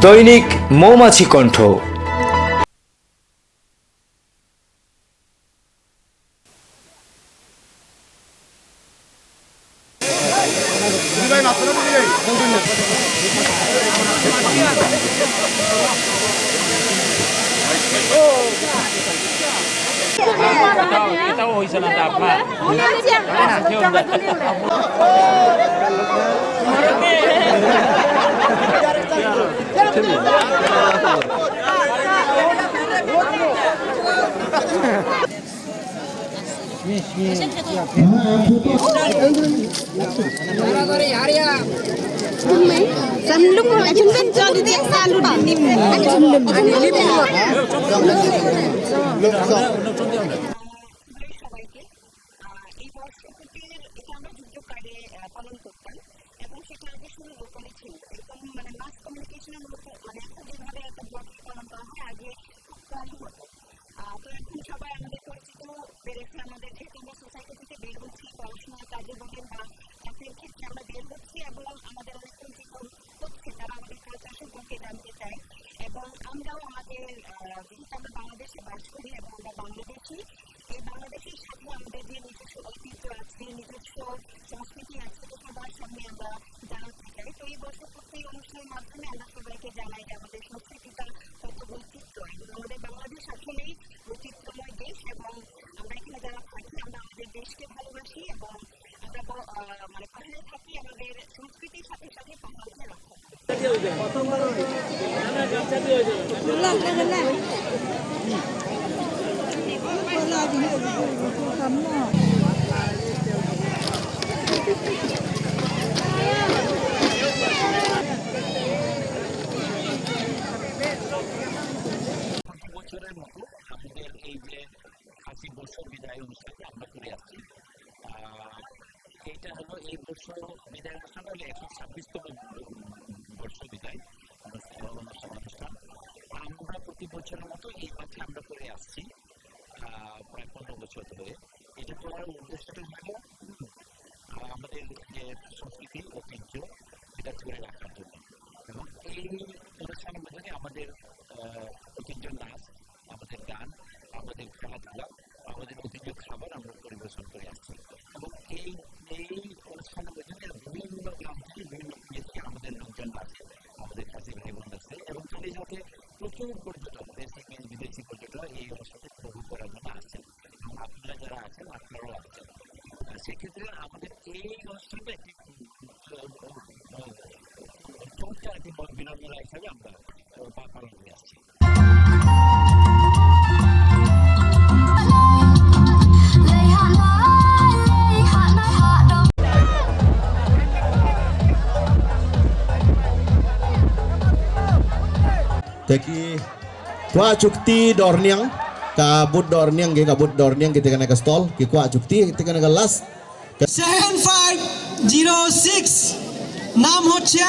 দৈনিক মৌমাছি কণ্ঠ। বছরের মতো আমাদের এই যে ৮০ বছর বিদায় অনুষ্ঠান আমরা করে আসছি, এটা হলো এই বছর বিদায় অনুষ্ঠান হলো ১২৬তম বর্ষ বিদায় অনুষ্ঠান। আমরা প্রতি বছরের মতো এই পাঠে আমরা করে আসছি প্রায় ১৫ বছর ধরে। এটা করার উদ্দেশ্যটা হলো আমাদের যে সংস্কৃতি ঐতিহ্য এটা ধরে রাখার জন্য, এবং এই অনুষ্ঠানের মধ্যে আমাদের ঐতিহ্য নাচ, আমাদের গান, আমাদের খেলাধুলা, আমাদের ঐতিহ্য খাবার আমরা পরিবেশন করে আসছি। এবং এই অনুষ্ঠানের মধ্যে বিভিন্ন গ্রাম থেকে বিভিন্ন দেশে আমাদের লোকজন আছে, আমাদের কাছে ভাই বোন আছে, এবং খালি যাতে প্রচুর পর্যটক, দেশি বিদেশি পর্যটক এই অনুষ্ঠানকে উপভোগ করার জন্য আসছেন, এবং আপনারা যারা আছেন আপনারাও আসছেন। সেক্ষেত্রে আমাদের এই অনুষ্ঠানটা একটি চমৎকার একটি বিনোদন হিসাবে আমরা পালন করে আসছি। Taki kwa cukti dorniang kabut dorniang ke kabut dorniang kita kena ke stall ki kwa cukti kita kena ke last 7506 নাম হচ্ছে